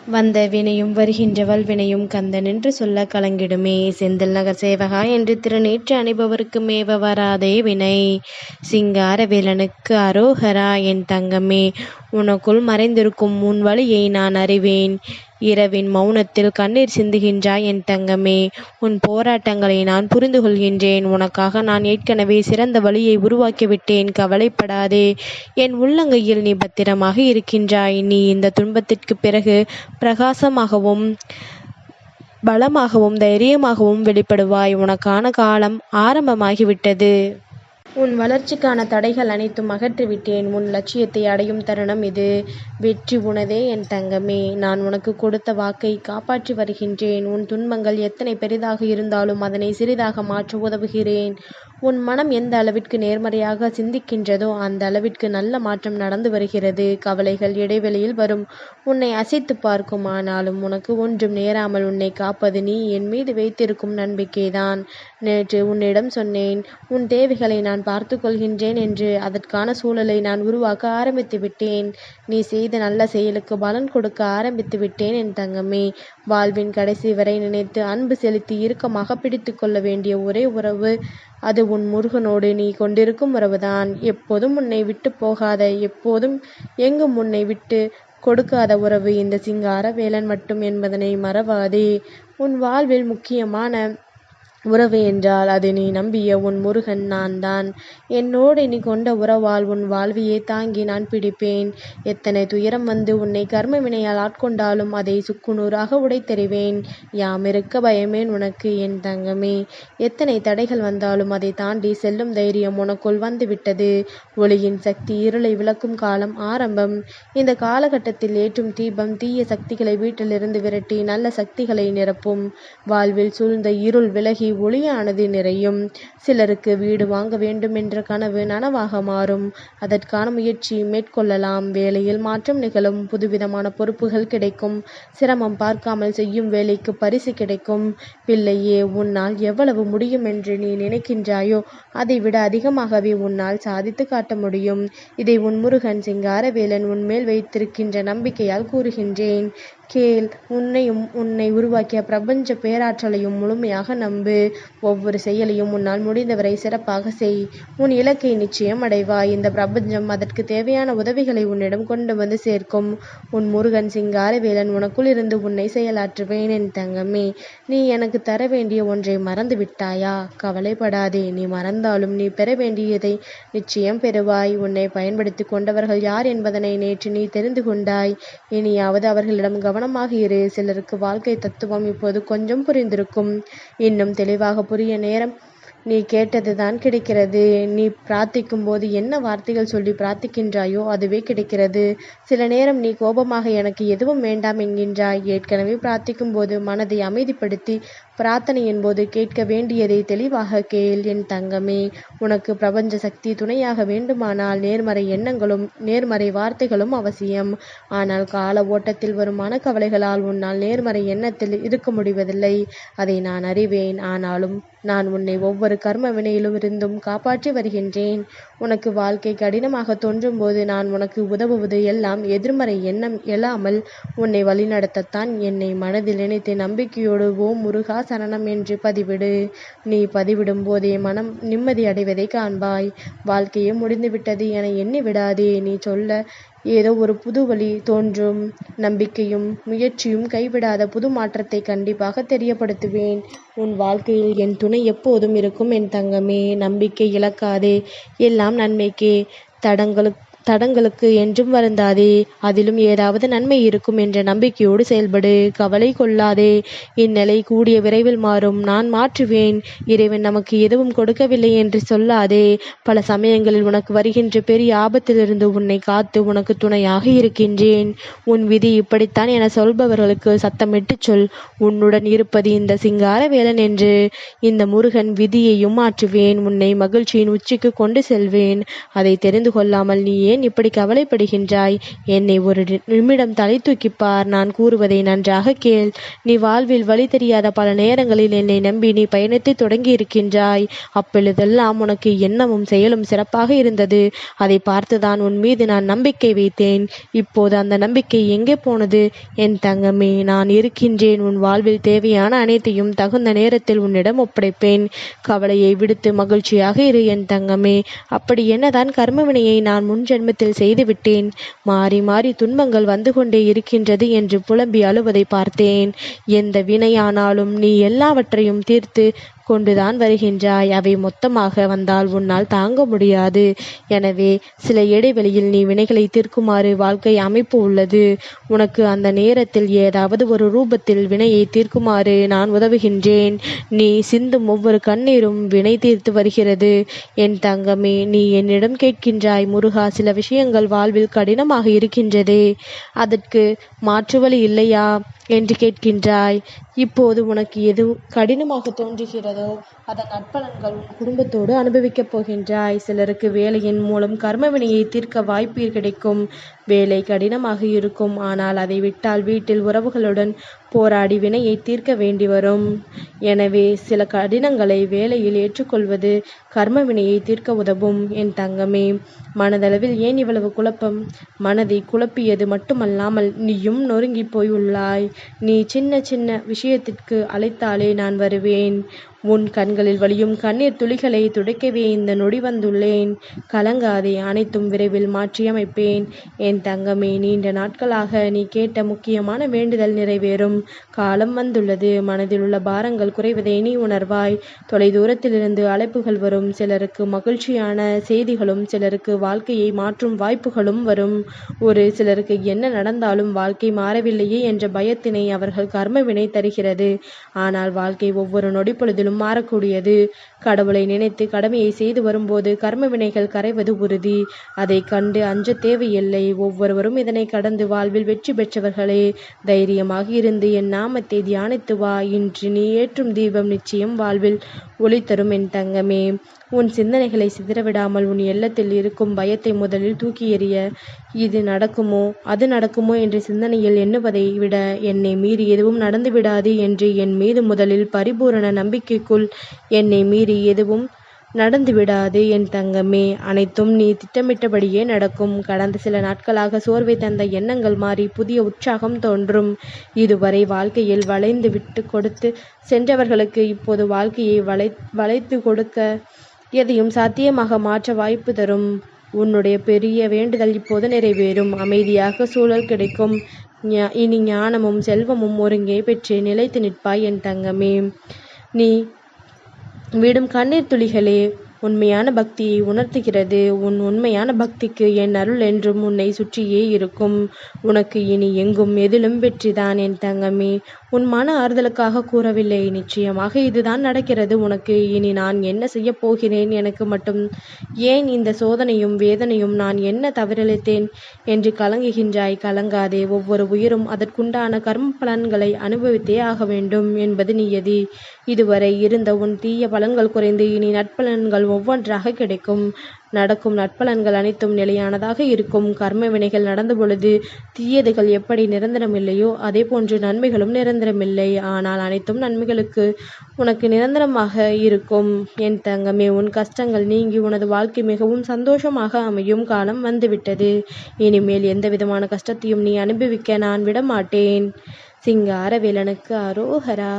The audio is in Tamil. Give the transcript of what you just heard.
வந்த வினையும் வருகின்ற வல்வினையும் கந்தன் என்று சொல்ல கலங்கிடுமே. செந்தில் நகர் சேவகா என்று திருநீற்று அணிபவருக்கு மேவ வராதே வினை. சிங்கார வேலனுக்கு அரோகரா என் தங்கமே. உனக்குள் மறைந்திருக்கும் உன் வழியை நான் அறிவேன். இரவின் மௌனத்தில் கண்ணீர் சிந்துகின்றாய் என் தங்கமே. உன் போராட்டங்களை நான் புரிந்து கொள்கின்றேன். உனக்காக நான் ஏற்கனவே சிறந்த வழியை உருவாக்கிவிட்டேன். கவலைப்படாதே. என் உள்ளங்கையில் நீ பத்திரமாக இருக்கின்றாய். நீ இந்த துன்பத்திற்கு பிறகு பிரகாசமாகவும் பலமாகவும் தைரியமாகவும் வெளிப்படுவாய். உனக்கான காலம் ஆரம்பமாகிவிட்டது. உன் வளர்ச்சிக்கான தடைகள் அனைத்தும் அகற்றிவிட்டேன். உன் லட்சியத்தை அடையும் தருணம் இது. வெற்றி உனதே என் தங்கமே. நான் உனக்கு கொடுத்த வாக்கை காப்பாற்றி வருகின்றேன். உன் துன்பங்கள் எத்தனை பெரிதாக இருந்தாலும் அதனை சிறிதாக மாற்ற உதவுகிறேன். உன் மனம் எந்த அளவிற்கு நேர்மறையாக சிந்திக்கின்றதோ அந்த அளவிற்கு நல்ல மாற்றம் நடந்து வருகிறது. கவலைகள் இடைவெளியில் வரும், உன்னை அசைத்து பார்க்கும். ஆனாலும் உனக்கு ஒன்றும் நேராமல் உன்னை காப்பது நீ என் மீது வைத்திருக்கும் நம்பிக்கைதான். நேற்று உன்னிடம் சொன்னேன், உன் தேவைகளை நான் பார்த்து கொள்கின்றேன் என்று. அதற்கான சூழலை நான் உருவாக்க ஆரம்பித்து விட்டேன். நீ செய்த நல்ல செயலுக்கு பலன் கொடுக்க ஆரம்பித்து விட்டேன் என் தங்கமே. வாழ்வின் கடைசி வரை நினைத்து அன்பு செலுத்தி இறுக்கமாக பிடித்து கொள்ள வேண்டிய ஒரே உறவு அது உன் முருகனோடு நீ கொண்டிருக்கும் உறவுதான். எப்போதும் உன்னை விட்டு போகாத, எப்போதும் எங்கும் உன்னை விட்டு கொடுக்காத உறவு இந்த சிங்கார வேலன் மட்டும் என்பதனை மறவாதே. உன் வாழ்வில் முக்கியமான உறவு என்றால் அது நீ நம்பிய உன் முருகன் நான் தான். என்னோடு நீ கொண்ட உறவால் உன் வாழ்வையே தாங்கி நான் பிடிப்பேன். எத்தனை துயரம் வந்து உன்னை கர்ம வினையால் ஆட்கொண்டாலும் அதை சுக்குநூறாக உடைத்தெறிவேன். யாமிருக்க பயமேன் உனக்கு என் தங்கமே. எத்தனை தடைகள் வந்தாலும் அதை தாண்டி செல்லும் தைரியம் உனக்குள் வந்துவிட்டது. ஒளியின் சக்தி இருளை விளக்கும் காலம் ஆரம்பம். இந்த காலகட்டத்தில் ஏற்றும் தீபம் தீய சக்திகளை வீட்டிலிருந்து விரட்டி நல்ல சக்திகளை நிரப்பும். வாழ்வில் சூழ்ந்த இருள் விலகி ஒளியானது நிறையும். சிலருக்கு வீடு வாங்க வேண்டும் என்ற கனவு நனவாக மாறும். அதற்கான முயற்சி மேற்கொள்ளலாம். வேலையில் மாற்றம் நிகழும். புதுவிதமான பொறுப்புகள் கிடைக்கும். சிரமம் பார்க்காமல் செய்யும் வேலைக்கு பரிசு கிடைக்கும். பிள்ளையே, உன்னால் எவ்வளவு முடியும் என்று நீ நினைக்கின்றாயோ அதை விட அதிகமாகவே உன்னால் சாதித்து காட்ட முடியும். இதை உன் முருகன் சிங்காரவேலன் உன்மேல் வைத்திருக்கின்ற நம்பிக்கையால் கூறுகின்றேன். கேள். உன்னையும் உன்னை உருவாக்கிய பிரபஞ்ச பேராற்றலையும் முழுமையாக நம்பு. ஒவ்வொரு செயலையும் உன்னால் முடிந்தவரை சிறப்பாக செய். உன் இலக்கை நிச்சயம் அடைவாய். இந்த பிரபஞ்சம் அதற்கு தேவையான உதவிகளை உன்னிடம் கொண்டு வந்து சேர்க்கும். உன் முருகன் சிங்காரவேலன் உனக்குள் இருந்து உன்னை செயலாற்றுவேன் என் தங்கமே. நீ எனக்கு தர வேண்டிய ஒன்றை மறந்து விட்டாயா? கவலைப்படாதே. நீ மறந்தாலும் நீ பெற வேண்டியதை நிச்சயம் பெறுவாய். உன்னை பயன்படுத்தி கொண்டவர்கள் யார் என்பதனை நேற்று நீ தெரிந்து கொண்டாய். இனியாவது அவர்களிடம் கவனமாக இரு. சிலருக்கு வாழ்க்கை தத்துவம் இப்போது கொஞ்சம் புரிந்திருக்கும். இன்னும் தெளிவாக புரிய நேரம். நீ கேட்டதுதான் கிடைக்கிறது. நீ பிரார்த்திக்கும் போது என்ன வார்த்தைகள் சொல்லி பிரார்த்திக்கின்றாயோ அதுவே கிடைக்கிறது. சில நேரம் நீ கோபமாக எனக்கு எதுவும் வேண்டாம் என்கின்றாய். ஏற்கனவே பிரார்த்திக்கும் போது மனதை அமைதிப்படுத்தி பிரார்த்தனையின் போது கேட்க வேண்டியதை தெளிவாக கேள் என் தங்கமே. உனக்கு பிரபஞ்ச சக்தி துணையாக வேண்டுமானால் நேர்மறை எண்ணங்களும் நேர்மறை வார்த்தைகளும் அவசியம். ஆனால் கால ஓட்டத்தில் வரும் மனக்கவலைகளால் உன்னால் நேர்மறை எண்ணத்தில் இருக்க முடிவதில்லை. அதை நான் அறிவேன். ஆனாலும் நான் உன்னை ஒவ்வொரு கர்ம வினையிலும் இருந்தும் காப்பாற்றி வருகின்றேன். உனக்கு வாழ்க்கை கடினமாக தோன்றும் போது நான் உனக்கு உதவுவது எல்லாம் எதிர்மறை எண்ணம் எழாமல் உன்னை வழிநடத்தத்தான். என்னை மனதில் நினைத்து நம்பிக்கையோடு ஓம் முருகா சரணம் என்று பதிவிடு. நீ பதிவிடும் போதே மனம் நிம்மதி அடைவதை காண்பாய். வாழ்க்கையே முடிந்துவிட்டது என எண்ணி விடாதே. நீ சொல்ல ஏதோ ஒரு புது வழி தோன்றும். நம்பிக்கையும் முயற்சியும் கைவிடாத புது மாற்றத்தை கண்டிப்பாக தெரியப்படுத்துவேன். உன் வாழ்க்கையில் என் துணை எப்போதும் இருக்கும் என் தங்கமே. நம்பிக்கை இழக்காதே. எல்லாம் நன்மைக்கே. தடங்களுக்கு என்றும் வருந்தாதே. அதிலும் ஏதாவது நன்மை இருக்கும் என்ற நம்பிக்கையோடு செயல்படு. கவலை கொள்ளாதே. இந்நிலை கூடிய விரைவில் மாறும். நான் மாற்றுவேன். இறைவன் நமக்கு எதுவும் கொடுக்கவில்லை என்று சொல்லாதே. பல சமயங்களில் உனக்கு வருகின்ற பெரிய ஆபத்திலிருந்து உன்னை காத்து உனக்கு துணையாக இருக்கின்றேன். உன் விதி இப்படித்தான் என சொல்பவர்களுக்கு சத்தமிட்டு சொல், உன்னுடன் இருப்பது இந்த சிங்காரவேலன் என்று. இந்த முருகன் விதியையும் மாற்றுவேன். உன்னை மகிழ்ச்சியின் உச்சிக்கு கொண்டு செல்வேன். அதை தெரிந்து கொள்ளாமல் நீ ஏன் இப்படி கவலைப்படுகின்றாய்? என்னை ஒரு நிமிடம் தலை தூக்கிப்பார். நான் கூறுவதை நன்றாக கேள். நீ வாழ்வில் வழி தெரியாத பல நேரங்களில் என்னை நம்பி நீ பயணத்தை தொடங்கி இருக்கின்றாய். அப்பொழுதெல்லாம் உனக்கு எண்ணமும் செயலும் சிறப்பாக இருந்தது. அதை பார்த்துதான் உன் மீது நான் நம்பிக்கை வைத்தேன். இப்போது அந்த நம்பிக்கை எங்கே போனது? என் தங்கமே, நான் இருக்கின்றேன். உன் வாழ்வில் தேவையான அனைத்தையும் தகுந்த நேரத்தில் உன்னிடம் ஒப்படைப்பேன். கவலையை விடுத்து மகிழ்ச்சியாக இரு என் தங்கமே. அப்படி என்னதான் கர்மவினையை நான் முன் ஜென்மத்தில் செய்துவிட்டேன்? மாறி மாறி துன்பங்கள் வந்து கொண்டே இருக்கின்றது என்று புலம்பி அழுவதை பார்த்தேன். எந்த வினையானாலும் நீ எல்லாவற்றையும் தீர்த்து கொண்டுதான் வருகின்றாய். அவை மொத்தமாக வந்தால் உன்னால் தாங்க முடியாது. எனவே சில இடைவெளியில் நீ வினைகளை தீர்க்குமாறு வாழ்க்கை அமைப்பு உள்ளது. உனக்கு அந்த நேரத்தில் ஏதாவது ஒரு ரூபத்தில் வினையை தீர்க்குமாறு நான் உதவுகின்றேன். நீ சிந்தும் ஒவ்வொரு கண்ணீரும் வினை தீர்த்து வருகிறது. என் தங்கமே, நீ என்னிடம் கேட்கின்றாய், முருகா, சில விஷயங்கள் வாழ்வில் கடினமாக இருக்கின்றதே, அதற்கு மாற்று வழி இல்லையா என்று கேட்கின்றாய். இப்போது உனக்கு எது கடினமாக தோன்றுகிறதோ அதன் நற்பலன்கள் உன் குடும்பத்தோடு அனுபவிக்கப் போகின்றாய். சிலருக்கு வேலையின் மூலம் கர்மவினையை தீர்க்க வாய்ப்பு கிடைக்கும். வேலை கடினமாக இருக்கும். ஆனால் அதை விட்டால் வீட்டில் உறவுகளுடன் போராடி வினையை தீர்க்க வேண்டி வரும். எனவே சில கடினங்களை வேலையில் ஏற்றுக்கொள்வது கர்ம வினையை தீர்க்க உதவும். என் தங்கமே, மனதளவில் ஏன் இவ்வளவு குழப்பம்? மனதை குழப்பியது மட்டுமல்லாமல் நீயும் நொறுங்கி போய் உள்ளாய். நீ சின்ன சின்ன விஷயத்திற்கு அழைத்தாலே நான் வருவேன். உன் கண்களில் வழியும் கண்ணீர் துளிகளை துடைக்கவே இந்த நொடி வந்துள்ளேன். கலங்காதே, அனைத்தும் விரைவில் மாற்றியமைப்பேன். என் தங்கமே, நீண்ட நாட்களாக நீ கேட்ட முக்கியமான வேண்டுதல் நிறைவேறும் காலம் வந்துள்ளது. மனதில் உள்ள பாரங்கள் குறைவதை நீ உணர்வாய். தொலைதூரத்திலிருந்து அழைப்புகள் வரும். சிலருக்கு மகிழ்ச்சியான செய்திகளும் சிலருக்கு வாழ்க்கையை மாற்றும் வாய்ப்புகளும் வரும். ஒரு சிலருக்கு என்ன நடந்தாலும் வாழ்க்கை மாறவில்லையே என்ற பயத்தினை அவர்கள் கர்மவினை தருகிறது. ஆனால் வாழ்க்கை ஒவ்வொரு நொடி பொழுதிலும் மாறக்கூடியது. கடவுளை நினைத்து கடமையை செய்து வரும்போது கர்ம வினைகள் கரைவது உறுதி. அதை கண்டு அஞ்ச தேவையில்லை. ஒவ்வொருவரும் இதனை கடந்து வாழ்வில் வெற்றி பெற்றவர்களே. தைரியமாக இருந்து என் நாமத்தை தியானித்து வா. இன்று நீ ஏற்றும் தீபம் நிச்சயம் வாழ்வில் ஒளி தரும். என் தங்கமே, உன் சிந்தனைகளை சிதறவிடாமல் உன் எண்ணத்தில் இருக்கும் பயத்தை முதலில் தூக்கி எறிய. இது நடக்குமோ அது நடக்குமோ என்ற சிந்தனையில் எண்ணுவதை விட என்னை மீறி எதுவும் நடந்துவிடாது என்று என் மீது முதலில் பரிபூரண நம்பிக்கைக்குள். என்னை மீறி எதுவும் நடந்துவிடாது என் தங்கமே. அனைத்தும் நீ திட்டமிட்டபடியே நடக்கும். கடந்த சில நாட்களாக சோர்வை தந்த எண்ணங்கள் மாறி புதிய உற்சாகம் தோன்றும். இதுவரை வாழ்க்கையில் வளைந்து விட்டு கொடுத்து சென்றவர்களுக்கு இப்போது வாழ்க்கையை வளைத்து கொடுக்க எதையும் சாத்தியமாக மாற்ற வாய்ப்பு தரும். உன்னுடைய பெரிய வேண்டுதல் இப்போது நிறைவேறும். அமைதியாக சூழல் கிடைக்கும். இனி ஞானமும் செல்வமும் ஒருங்கே பெற்று நிலைத்து நிற்பாய் என் தங்கமே. நீ விடும் கண்ணீர் துளிகளே உண்மையான பக்தியை உணர்த்துகிறது. உன் உண்மையான பக்திக்கு என் அருள் என்றும் உன்னை சுற்றியே இருக்கும். உனக்கு இனி எங்கும் எதிலும் வெற்றிதான் என் தங்கமே. உன் மன ஆறுதலுக்காக கூறவில்லை. நிச்சயமாக இதுதான் நடக்கிறது. உனக்கு இனி நான் என்ன செய்ய போகிறேன்? எனக்கு மட்டும் ஏன் இந்த சோதனையும் வேதனையும்? நான் என்ன தவறிழைத்தேன் என்று கலங்குகின்றாய். கலங்காதே. ஒவ்வொரு உயிரும் அதற்குண்டான கர்ம பலன்களை அனுபவித்தே ஆக வேண்டும் என்பது நியதி. இதுவரை இருந்த உன் தீய பலன்கள் குறைந்து இனி நற்பலன்கள் ஒவ்வொன்றாக கிடைக்கும். நடக்கும் நற்பலன்கள் அனைத்தும் நிலையானதாக இருக்கும். கர்ம வினைகள் நடந்த பொழுது தீயதுகள் எப்படி நிரந்தரமில்லையோ அதே போன்று நன்மைகளும் நிரந்தரமில்லை. ஆனால் அனைத்தும் நன்மைகளுக்கு உனக்கு நிரந்தரமாக இருக்கும். என் தங்கமே, உன் கஷ்டங்கள் நீங்கி உனது வாழ்க்கை மிகவும் சந்தோஷமாக அமையும் காலம் வந்துவிட்டது. இனிமேல் எந்த விதமான கஷ்டத்தையும் நீ அனுபவிக்க நான் விடமாட்டேன். சிங்காரவேலனுக்கு அரோகரா.